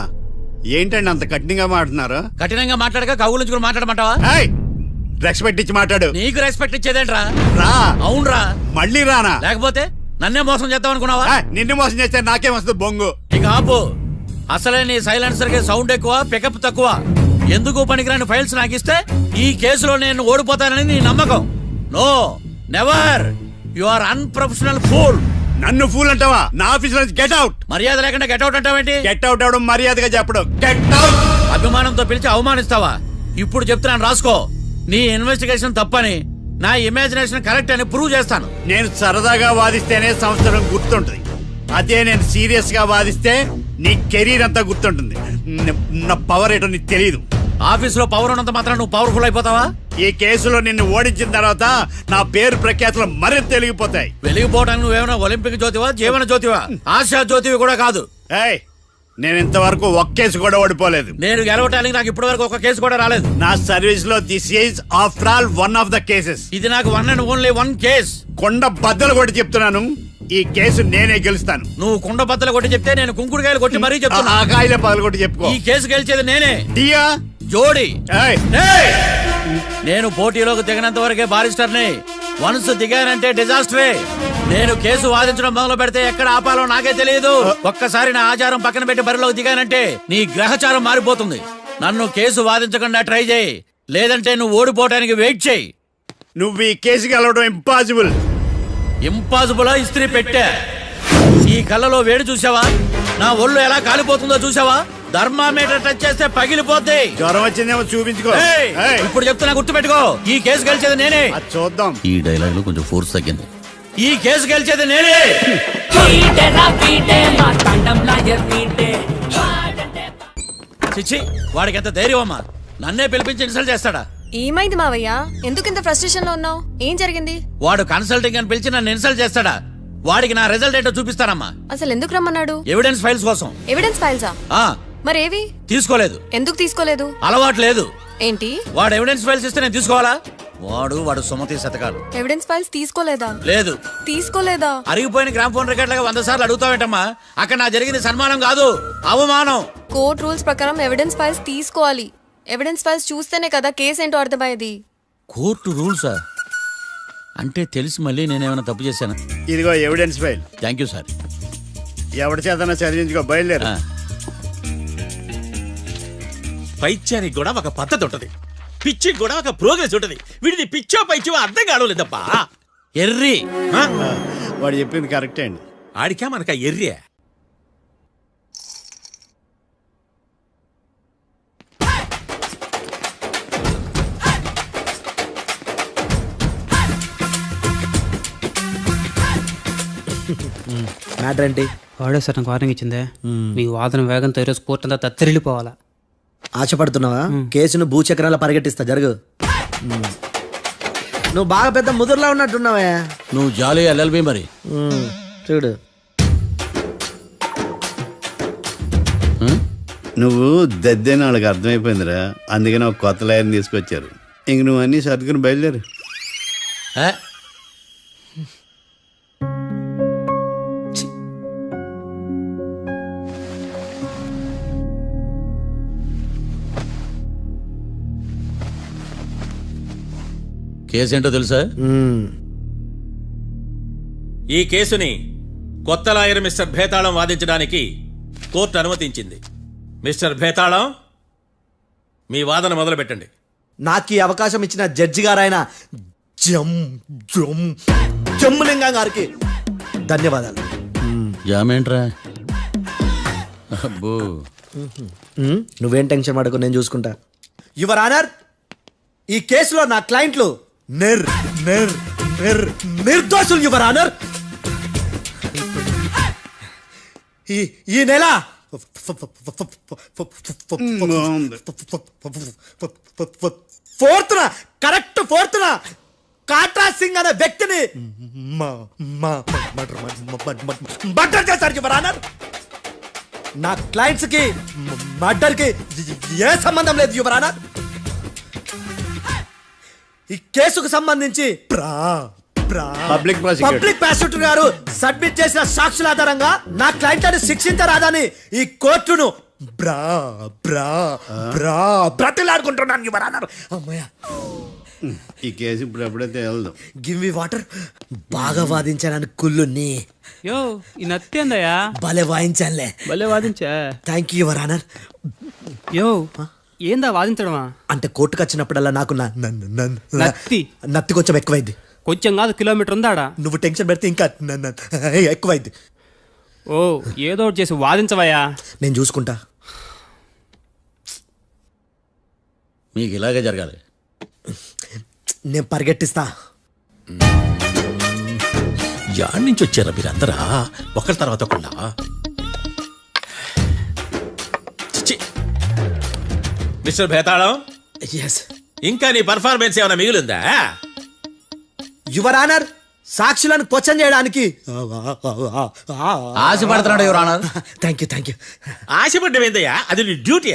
ఏంటండి అంత కఠినంగా మాట్లాడుతున్నారు? కఠినంగా మాట్లాడక కవుల కూడా మాట్లాడమంటావా? రెస్పెక్ట్ ఇచ్చి మాట్లాడు. నీకు రెస్పెక్ట్ ఇచ్చేదేంట్రా? రా. అవునరా? మళ్ళీ రానా? లేకపోతే నన్నే మోసం చేద్దాం అనుకున్నావా? నిన్ను మోసం చేస్తే నాకేం వస్తుంది బొంగు? ఇక ఆపు. అసలే నీ సైలెన్సర్ కి సౌండ్ ఎక్కువ, పికప్ తక్కువ. ఎందుకు పనికిరాని ఫైల్స్ నాకు ఇస్తే ఈ కేసులో నేను ఓడిపోతానని నీ నమ్మకం. No, never. You are unprofessional fool. నన్ను ఫూల్ అంటావా? నా ఆఫీస్ నుంచి గెట్ అవుట్. మర్యాద లేకుండా గెట్ అవుట్ అంటావేంటి? గెట్ అవుట్ అవడం మర్యాదగా చెప్పడం. Get out. అభిమానంతో పిలిచి అవమానిస్తావా? ఇప్పుడు చెప్తున్నాను రాసుకో. నీ ఇన్వెస్టిగేషన్ తప్పని, నా ఇమాజినేషన్ కరెక్ట్ అని ప్రూవ్ చేస్తాను. నేను సరదాగా వాదిస్తేనే సంవత్సరం గుర్తుంటుంది. అదే నేను సీరియస్ గా వాదిస్తే నీ కెరీర్ అంతా గుర్తుంటుంది. నా పవర్ ఏంటో నీకు తెలియదు. ఆఫీస్ లో పవర్ ఉన్నంత మాత్రం నువ్వు పవర్ఫుల్ అయిపోతావా? ఈ కేసులో నిన్ను ఓడించిన తర్వాత నా పేరు ప్రఖ్యాతులు మరింత వెలిగిపోతాయి. వెలిగిపోవడానికి నువ్వేమైనా ఒలింపిక్ జ్యోతివా, జీవన జ్యోతివా? ఆశా జ్యోతివి కూడా కాదు. నేను ఇంతవరకు ఒక్క కేసు కూడా ఓడిపోలేదు. నేను గెలవటానికి నాకు ఇప్పటి వరకు ఒక కేసు కూడా రాలేదు. నా సర్వీస్ లో this is after all one of the cases. ఇది నాకు one and only one case. కొండ బద్దలు కొట్టి చెప్తున్నాను, ఈ కేసు నేనే గెలుస్తాను. నువ్వు కుండ బద్దలు కొట్టి చెప్తే నేను కుంకుడుకాయలు కొట్టి మరీ చెప్తున్నా. ఆ కాయల పగలు కొట్టి చెప్పుకో. ఈ కేసు గెలిచేది నేనే. డియా జోడి. నేను పోటీలోకి దిగినంత వరకే బారిస్టర్ని. వన్స్ దిగానంటే డిజాస్టరే. నేను కేసు వాదించడం మొదలు పెడితే ఎక్కడ ఆపాలో నాకే తెలియదు. ఒక్కసారి నా ఆచారం పక్కన పెట్టి బరిలోకి దిగానంటే నీ గ్రహచారం మారిపోతుంది. నన్ను కేసు వాదించకుండా ట్రై చేయి, లేదంటే నువ్వు ఓడిపోవడానికి వెయిట్ చేయి. నువ్వు ఈ కేసు గెలవడం ఇంపాసిబుల్. ఇంపాసిబుల్ ఇస్త్రీ పెట్టా. ఈ కళ్ళలో వేడి చూసావా? నా ఒళ్ళు ఎలా కాలిపోతుందో చూసావా? థర్మామీటర్ టచ్ చేస్తే పగిలిపోద్ది. జ్వరం వచ్చిందేమో చూపించుకో. ఇప్పుడు చెప్తున్నా, గుర్తుపెట్టుకో. ఈ కేసు గెలిచేది నేనే. చూద్దాం. ఈ డైలాగ్ లో కొంచెం ఫోర్స్ తగ్గింది. ఈ కేసు గెలిచేది నేనే. చిచ్చి, వాడికి ఎంత ధైర్యం అమ్మా! నన్నే పిలిపించి ఇన్సల్ట్ చేస్తాడా? ఏమైంది మావయ్య? ఎందుకు ఇంత ఫ్రస్ట్రేషన్ లో ఉన్నావు? ఏం జరిగింది? వాడు కన్సల్టింగ్ అని పిలిచి నన్ను ఇన్సల్ట్ చేస్తాడా? వాడికి నా రిజల్ట్ ఏంటో చూపిస్తానమ్మా. అసలు ఎందుకు రమ్మన్నాడు? ఎవిడెన్స్ ఫైల్స్ కోసం. ఎవిడెన్స్ ఫైల్సా? మరేవి? తీసుకోలేదు. ఎందుకు తీసుకోలేదు? అలవాటు లేదు. ఏంటి? వాడు ఎవిడెన్స్ ఫైల్స్ ఇస్తే నేను తీసుకోవాలా? వాడు సుమతి శతకాలు. ఎవిడెన్స్ ఫైల్స్ తీసుకోలేదా? లేదు. తీసుకోలేదా? అరిగిపోయిన గ్రామ్ ఫోన్ రికార్డ్ లాగా 100 సార్లు అడుగుతావేంటమ్మా? అక్కడ నా జరిగింది సన్మానం కాదు, అవమానం. కోర్ట్ రూల్స్ ప్రకారం ఎవిడెన్స్ ఫైల్స్ తీసుకోవాలి. ఎవిడెన్స్ ఫైల్స్ చూస్తేనే కదా కేసు ఏంటో అర్థమయ్యేది. కోర్టు రూల్సా? అంటే తెలిసి మళ్ళీ నేనేమైనా తప్పు చేశాను? ఇదిగో evidence file. Thank you sir. ఎవరి చేతనా చదివించుకో, బయలుదేరు. పైత్యానికి కూడా ఒక పద్ధతి ఉంటది, పిచ్చికి కూడా ఒక ప్రోగ్రెస్ ఉంటది. వీడిది పిచ్చో పైచో అర్థం కావలేదప్పా. ఎర్రి. వాడు చెప్పింది కరెక్టే అండి. ఆడికా మనక ఎర్రి. మ్యాటర్ ఏంటి? వాడే సార్ నాకు వార్నింగ్ ఇచ్చిందే. మీ వాదన వేగంతో ఈరోజు కోర్టు అంతా తత్తరిల్లిపోవాలా. ఆశపడుతున్నావా? కేసును భూచక్రాల పరిగెట్టిస్తా, జరుగు. నువ్వు బాగా పెద్ద ముదురులా ఉన్నట్టున్నావే. నువ్వు జాలి ఎల్ఎల్బి మరి. చూడు, నువ్వు దద్దేని వాళ్ళకి అర్థమైపోయిందిరా. అందుకని ఒక కొత్త లాయర్ని తీసుకొచ్చారు. ఇంక నువ్వు అన్నీ సర్దుకుని బయలుదేరు. కేసు ఏంటో తెలుసా? ఈ కేసుని కొత్త లాయర్ మిస్టర్ భేతాళం వాదించడానికి కోర్టు అనుమతించింది. మిస్టర్ భేతాళం, మీ వాదన మొదలు పెట్టండి. నాకు ఈ అవకాశం ఇచ్చిన జడ్జి గారైన జమ్ములింగం గారికి ధన్యవాదాలు. జామేంట్రా? అబ్బో, నువ్వేం టెన్షన్ పడకు, నేను చూసుకుంటా. యువర్ ఆనర్, ఈ కేసులో నా క్లయింట్లు నిర్దోషులు యువర్ ఆనర్. ఈ నెల 4th correct 4th Katra Singh అనే వ్యక్తిని మర్డర్ చేశారు యువర్ ఆనర్. నా క్లయింట్స్ కి మర్డర్ కి ఏ సంబంధం లేదు యువర్ ఆనర్. ఈ కేసుకు సంబంధించి పబ్లిక్ పబ్లిక్ ప్రాసిక్యూటర్ గారు సబ్మిట్ చేసిన సాక్షుల ఆధారంగా నా క్లయింట్ ని శిక్షించరాదని ఈ కోర్టును బ్రతిలాడుకుంటున్నాను యువర్ ఆనర్. అమ్మయ్య, ఈ కేసు ఇప్పుడు ఎప్పుడైతే వెళ్దాం. Give me water. బాగా వాదించాను కుళ్ళుని. యో ఈ నత్తేందయ్యా భలే వాయించానులే. భలే వాదించా. Thank you your honour. Yo ఏందా వాదించడమా? అంటే కోర్టుకు వచ్చినప్పుడల్లా నాకు నత్తి నత్తి కొంచెం ఎక్కువైంది. కొంచెం కాదు, కిలోమీటర్ ఉందాడా. నువ్వు టెన్షన్ పెడితే ఇంకా ఎక్కువైంది. ఓ ఏదో ఒకటి చేసి వాదించవయ్యా. నేను చూసుకుంటా. మీకు ఇలాగే జరగాలి. నేను పరిగెట్టిస్తా. యాడ్ నుంచి వచ్చారా మీరందరా ఒకరి తర్వాత ఒకళ్ళ? మిస్టర్ భేతాళం, ఎస్ ఇంకా నీ పర్ఫార్మెన్స్ ఏమైనా మిగిలిందా? యువర్ ఆనర్, సాక్షులను క్వశ్చన్ చేయడానికి ఆశపడుతున్నాడు యువర్ ఆనర్. Thank you. ఆశపడ్డమేందయ్యా, అది నీ డ్యూటీ.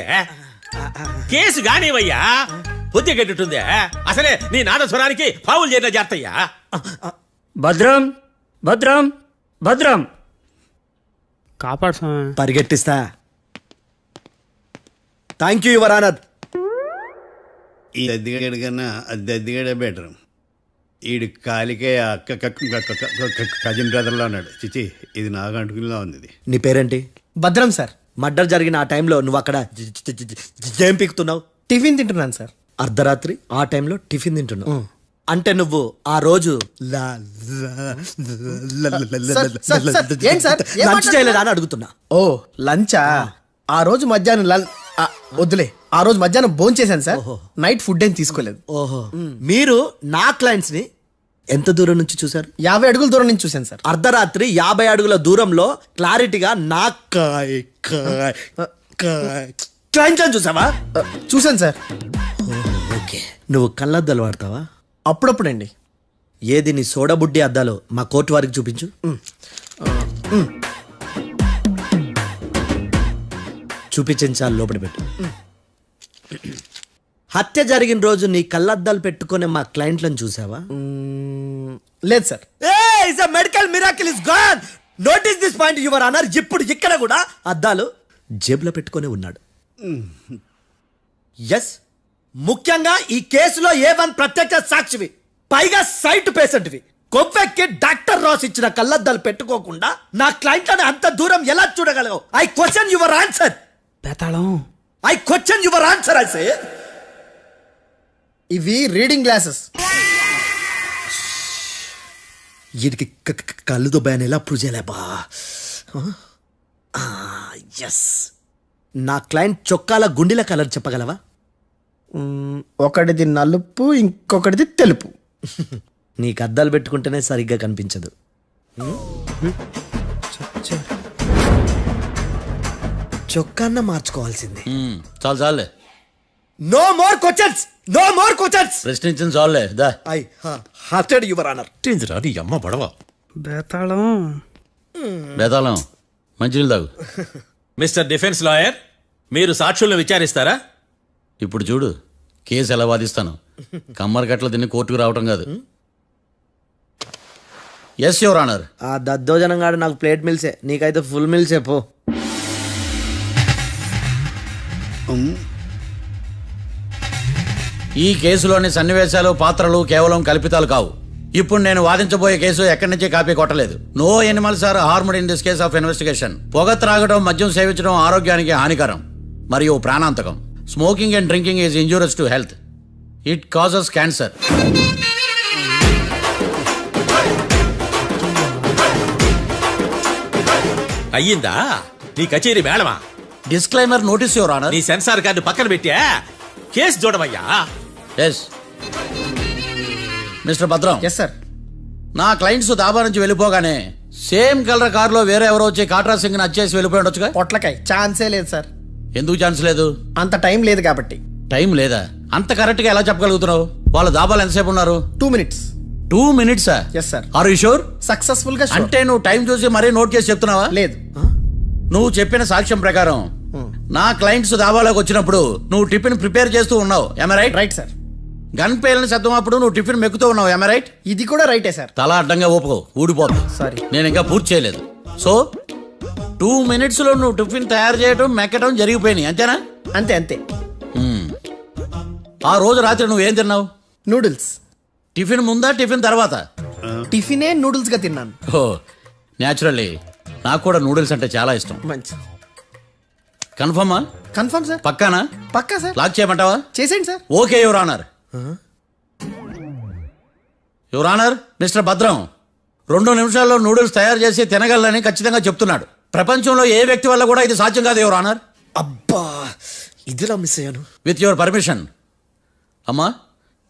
కేసు గానివయ్యా, బుద్ధి గట్టుందే. అసలే నీ నాదస్వరానికి పావులు చేరిన జాతయ్యా. భద్రం భద్రం భద్రం కాపాడు స్వామి. పరిగెట్టిస్తా. Thank you your honour. ఈ దద్దిగడ కన్నా అది దద్దిగడే బెటర్. ఈడు కాలికే కజిన్ బ్రదర్లో అన్నాడు. చిచి, ఇది నాకు అంటుకునిలా ఉంది. ఇది నీ పేరేంటి? భద్రం సార్. మర్డర్ జరిగిన ఆ టైంలో నువ్వు అక్కడ ఏం పీకుతున్నావు? టిఫిన్ తింటున్నాను సార్. అర్ధరాత్రి ఆ టైంలో టిఫిన్ తింటున్నావు అంటే నువ్వు ఆ రోజు లంచ్ చేయలేదా అని అడుగుతున్నా. ఓ లంచా? ఆ రోజు మధ్యాహ్నం వద్దులే, ఆ రోజు మధ్యాహ్నం భోజనం చేశాను సార్. నైట్ ఫుడ్ ఏం తీసుకోలేదు. ఓహో, మీరు నా క్లయింట్స్ ని ఎంత దూరం నుంచి చూసారు? 50 అడుగుల దూరం నుంచి చూశాను సార్. అర్ధరాత్రి 50 అడుగుల దూరంలో క్లారిటీగా నా క్లయింట్ చూసావా? చూశాను సార్. ఓకే, నువ్వు కళ్ళద్దాలు వాడతావా? అప్పుడప్పుడండి. ఏది నీ సోడబుడ్డి అద్దాలు మా కోర్టు వారికి చూపించు. చూపించాలి, లోపల పెట్టు. హత్య జరిగిన రోజు నీ కళ్ళద్దాలు పెట్టుకునే మా క్లయింట్లను చూసావా? లేదు sir. Medical miracle is gone. Notice this point your honour. ఇప్పుడు ఇక్కడ కూడా అద్దాలు జేబులో పెట్టుకొని ఉన్నాడు. ఎస్, ముఖ్యంగా ఈ కేసులో A1 ప్రత్యక్ష సాక్షివి, పైగా సైట్ పేషెంట్వి. కొవ్వెక్కి డాక్టర్ రాస్ ఇచ్చిన కళ్ళద్దాలు పెట్టుకోకుండా నా క్లయింట్లను అంత దూరం ఎలా చూడగలవు? I question your answer. బేతాళం, I question your answer. I say ఇవి రీడింగ్ గ్లాసెస్. వీడికి కళ్ళు దుబ్బాయని ఎలా ప్రూవ్ చేయలేబా? ఎస్, నా క్లయింట్ చొక్కాల గుండెల కలర్ చెప్పగలవా? ఒకటిది నలుపు, ఇంకొకటిది తెలుపు. నీకు అద్దాలు పెట్టుకుంటేనే సరిగ్గా కనిపించదు. చొక్కాన్న మార్చుకోవాల్సింది. చాలు చాలే, no more questions, no more questions. ప్రశ్నించింది చాలులే. దా ఐ హార్టెడ్ యువర్ ఆనర్. నీ అమ్మ పడవ. బేతాళం బేతాళం, మంచినీళ్ళు తాగు. మిస్టర్ డిఫెన్స్ లాయర్, మీరు సాక్షులను విచారిస్తారా? ఇప్పుడు చూడు కేసు ఎలా వాదిస్తాను. కమ్మరి కట్టలు తిని కోర్టుకు రావటం కాదు. Yes your honour. ఆ దద్దోజనంగాడు నాకు ప్లేట్ మిల్సే, నీకైతే ఫుల్ మిల్సే పో. ఈ కేసులోని సన్నివేశాలు, పాత్రలు కేవలం కల్పితాలు కావు. ఇప్పుడు నేను వాదించబోయే కేసు ఎక్కడి నుంచి కాపీ కొట్టలేదు. No animals are harmed in this case of investigation. పొగ త్రాగడం, మద్యం సేవించడం ఆరోగ్యానికి హానికరం మరియు ప్రాణాంతకం. Smoking and drinking is injurious to health. It causes cancer. అయ్యిందా నీ కచేరీ మేడమా? Disclaimer notice your honour. నీ సెన్సార్ కార్డు పక్కన పెట్టా కేసు చూడమయ్యా. Yes mister Bhadram. Yes sir. నా క్లయింట్స్ దాబా నుంచి వెళ్ళిపోగానే సేమ్ కలర్ కారులో వేరే ఎవరో వచ్చి కాట్రా సింగ్ ని వచ్చేసి వెళ్ళిపోయి ఉండొచ్చుగా? పొట్లకాయ ఛాన్సే లేదు సార్. ఎందుకు ఛాన్స్ లేదు? అంత టైం లేదు కాబట్టి. టైం లేదా? అంత కరెక్ట్ గా ఎలా చెప్పగలుగుతున్నావు? వాళ్ళ దాబాలు ఎంతసేపు ఉన్నారు? 2 minutes. 2 minutes? Yes sir. Are you sure? Successful గా. అంటే నువ్వు టైం చూసి మరీ నోట్ చేసి చెప్తున్నావా? లేదు. నువ్వు చెప్పిన సాక్ష్యం ప్రకారం నా క్లయింట్స్ దాబాలోకి వచ్చినప్పుడు నువ్వు టిఫిన్ ప్రిపేర్ చేస్తూ ఉన్నావు. am I right? Right sir. Gun పేలిన శబ్దం అప్పుడు నువ్వు టిఫిన్ మెక్కుతూ ఉన్నావు, ఏమ రైట్? ఇది కూడా రైటే సార్. తల అడ్డంగా ఊపుకో, ఊడిపోతుంది. సారీ. నేను ఇంకా పూర్తి చేయలేదు. సో 2 minutes లో నువ్వు టిఫిన్ తయారు చేయడం మెక్కడం జరిగిపోయినాయి, అంతేనా? అంతే అంతే. ఆ రోజు రాత్రి నువ్వేం తిన్నావు? నూడిల్స్. టిఫిన్ ముందా టిఫిన్ తర్వాత? టిఫినే నూడిల్స్ గా తిన్నాను. ఓ న్యాచురల్లీ నాకు కూడా నూడిల్స్ అంటే చాలా ఇష్టం. మంచి. కన్ఫర్మా? Confirm sir. పక్కానా? పక్కా సార్. లాక్ చేయమంటావా? చేసేయండి sir. Okay your honour. Your honour, mister Bhadram 2 నిమిషాల్లో నూడిల్స్ తయారు చేసి తినగలని ఖచ్చితంగా చెప్తున్నాడు. ప్రపంచంలో ఏ వ్యక్తి వల్ల కూడా ఇది సాధ్యం కాదు యువర్ ఆనర్. అబ్బా, ఇదిలా మిస్ అయ్యాను. With your permission. అమ్మా,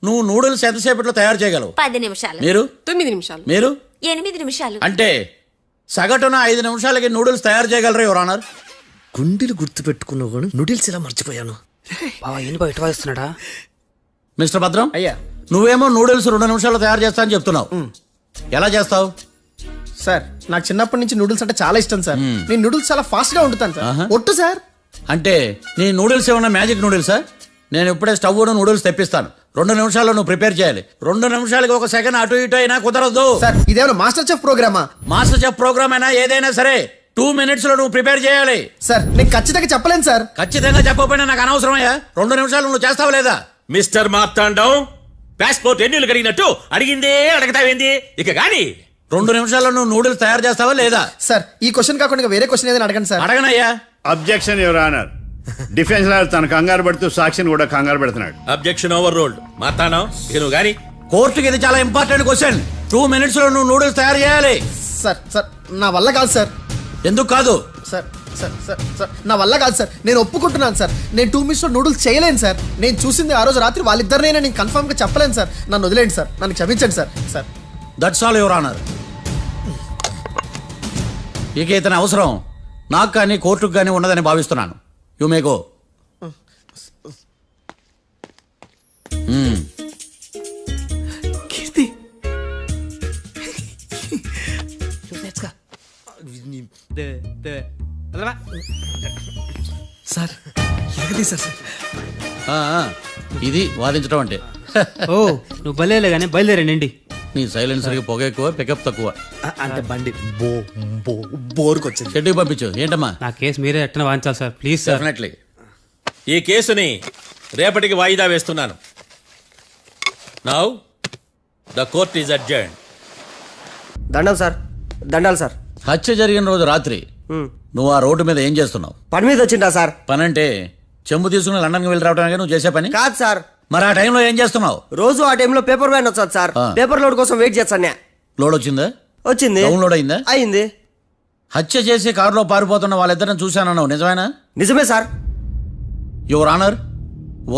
నువ్వు నూడిల్స్ ఎంతసేపట్లో తయారు చేయగలవు? 10 నిమిషాలు. మీరు? 9 నిమిషాలు. మీరు? 8 నిమిషాలు. అంటే సగటున 5 నిమిషాలకి నూడిల్స్ తయారు చేయగలరు యువర్ ఆనర్. గుండెలు గుర్తు పెట్టుకున్నావు కానీ నూడిల్స్ ఇలా మర్చిపోయాను. బావా ఏంటి బయట వాయిస్తున్నాడా? మిస్టర్ భద్రం, అయ్యా, నువ్వేమో నూడిల్స్ 2 నిమిషాల్లో తయారు చేస్తా అని చెప్తున్నావు. ఎలా చేస్తావు? సార్ నాకు చిన్నప్పటి నుంచి నూడిల్స్ అంటే చాలా ఇష్టం సార్. నేను నూడిల్స్ చాలా ఫాస్ట్ గా వండుతాను సార్. ఒట్టు సార్. అంటే నీ నూడిల్స్ ఏమన్నా మ్యాజిక్ నూడిల్సా? నేను ఇప్పుడే స్టవ్ నూడిల్స్ తెప్పిస్తాను. 2 నిమిషాల్లో నువ్వు ప్రిపేర్ చేయాలి. 2 నిమిషాలకి 1 సెకండ్ అటు ఇటు అయినా కుదరదు. సార్ ఇదేమన్నా మాస్టర్ చెఫ్ ప్రోగ్రామా? మాస్టర్ చెఫ్ ప్రోగ్రామ్ అయినా ఏదైనా సరే 2 minutes లో నువ్వు ప్రిపేర్ చేయాలి. సార్ నేను ఖచ్చితంగా చెప్పలేను సార్. ఖచ్చితంగా చెప్పకపోయినా నాకు అనవసరమయ్యా. 2 నిమిషాలు నువ్వు చేస్తావు లేదా? మిస్టర్ మార్తాండం, పాస్పోర్ట్ ఎన్నిళ్ళు కడిగినట్టు అడిగిందే అడగతావేంది? ఇక గాని 2 నిమిషాల్లో నువ్వు నూడిల్స్ తయారు చేస్తావా లేదా? సార్ ఈ క్వశ్చన్ కాకుండా ఇంకా వేరే క్వశ్చన్ ఏదైనా అడగండి సార్. అడగనయ్యా. Objection your honour. Defence lawyer తన కంగారు పడుతూ సాక్షిని కూడా కంగారు పెడుతున్నాడు. Objection over rolled. మార్తాండం, ఇక నువ్వు గాని. కోర్టుకి ఇది చాలా ఇంపార్టెంట్ క్వశ్చన్. 2 minutes లో నువ్వు నూడిల్స్ తయారు చేయాలి. సార్ సార్ నా వల్ల కాదు సార్. ఎందుకు కాదు? సార్ సార్ సార్ సార్ నా వల్ల కాదు సార్. నేను ఒప్పుకుంటున్నాను సార్. నేను 2 minutes లో నూడిల్స్ చేయలేను సార్. నేను చూసింది ఆ రోజు రాత్రి వాళ్ళిద్దరినైనా నేను కన్ఫర్మ్ గా చెప్పలేను సార్. నన్ను వదిలేండి సార్. నన్ను క్షమించండి sir. Sir that's all your honour. ఇక ఇతని అవసరం నాకు కానీ కోర్టుకు కానీ ఉండదని భావిస్తున్నాను. You may go. Keerthi sir ఎలాగది సార్. ఇది వాదించడం అంటే. ఓ నువ్వు బయలుదేరలే కానీ బయలుదేరండి. నీ సైలెన్సర్కి పొగ ఎక్కువ, పికప్ తక్కువ. అంటే బండి బోర్కి వచ్చింది. షెడ్యూల్ పంపించు. ఏంటమ్మా? నా కేసు మీరే ఎట్టన వాయించాలి సార్, ప్లీజ్ సార్. డెఫినెట్లీ. ఈ కేసుని రేపటికి వాయిదా వేస్తున్నాను. Now the court is adjourned. దండం సార్. దండాలి సార్. హత్య జరిగిన రోజు రాత్రి నువ్వు ఆ రోడ్డు మీద ఏం చేస్తున్నావు? పని మీద వచ్చిందా సార్? పని అంటే చెంబు తీసుకుని లండన్కి వెళ్ళి రావడానికి నువ్వు చేసే పని కాదు సార్. మరి ఆ టైంలో ఏం చేస్తున్నావు? రోజు ఆ టైంలో పేపర్ వ్యాన్ వచ్చాది సార్. పేపర్ లోడ్ కోసం వెయిట్ చేస్తాను. లోడ్ వచ్చిందా? వచ్చింది. డౌన్లోడ్ అయిందా? అయింది. హత్య చేసి కారులో పారిపోతున్న వాళ్ళిద్దరిని చూశానన్నావు, నిజమేనా? నిజమే సార్. యువర్ ఆనర్,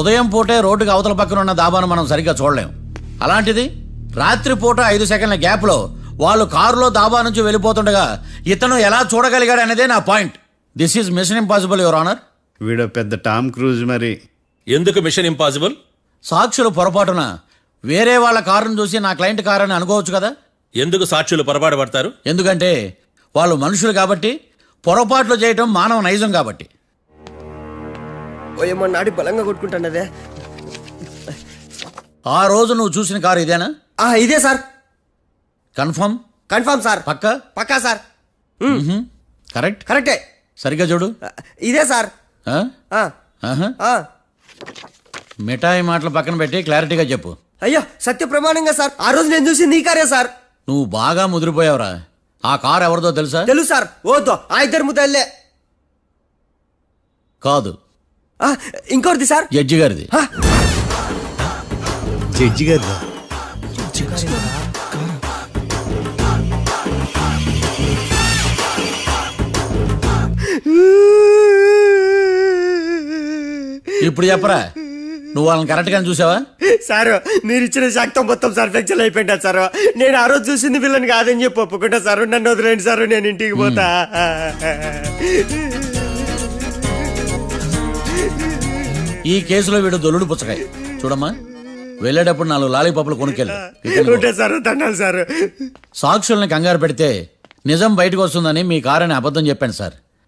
ఉదయం పూటే రోడ్డుకి అవతల పక్కన ఉన్న దాబాను మనం సరిగ్గా చూడలేం. అలాంటిది రాత్రి పూట 5 సెకండ్ల గ్యాప్లో వాళ్ళు కారులో దాబా నుంచి వెళ్ళిపోతుండగా ఇతను ఎలా చూడగలిగాడు అనేదే నా point. This is mission impossible your honour. వీడు పెద్ద టామ్ క్రూజ్ మరి. ఎందుకు మిషన్ ఇంపాసిబుల్? సాక్షులు పొరపాటున వేరే వాళ్ళ కారును చూసి నా క్లయింట్ కారు అని అనుకోవచ్చు కదా. ఎందుకు సాక్షులు పొరపాటు పడతారు? ఎందుకంటే వాళ్ళు మనుషులు కాబట్టి, పొరపాట్లు చేయటం మానవ నైజం కాబట్టి. ఏమో నాడి బలంగా కొట్టుకుంటానదే. ఆ రోజు నువ్వు చూసిన కారు ఇదేనా? ఇదే సార్. కన్ఫర్మ్? Confirm sir. పక్కా? పక్కా సార్. కరెక్ట్? కరెక్టే. సరిగ్గా చూడు. ఇదే సార్. మిఠాయి మాటలు పక్కన పెట్టి క్లారిటీగా చెప్పు. అయ్యో సత్య ప్రమాణంగా సార్, ఆ రోజు నేను చూసింది ఈ కారే సార్. నువ్వు బాగా ముదిరిపోయావురా. ఆ కారు ఎవరిదో తెలుసా? తెలుసు సార్. ఓతో ఆ ఇద్దరు ముద్దల్లే. కాదు, ఇంకోటిది సార్. జడ్జి గారిది. జడ్జి గారు ఇప్పుడు చెప్పరా, నువ్వు వాళ్ళని కరెక్ట్ గానే చూసావా? సార్ మీరు ఇచ్చిన శాక్తం మొత్తం సార్ ఫ్లెక్చర్ అయిపోయింటా సార్. నేను ఆ రోజు చూసింది వీళ్ళని కాదని చెప్పి ఒప్పుకుంటా సార్. నన్ను వదిలేండి సార్, నేను ఇంటికి పోతా. ఈ కేసులో వీడు దొల్లుడు పుచ్చకాయ. చూడమ్మా, వెళ్ళేటప్పుడు 4 లాలీపాపులు కొనుక్కెళ్ళు. Sir దండాలి sir. సాక్షుల్ని కంగారు పెడితే నిజం బయటకు వస్తుందని మీ కారని అబద్ధం చెప్పాను సార్.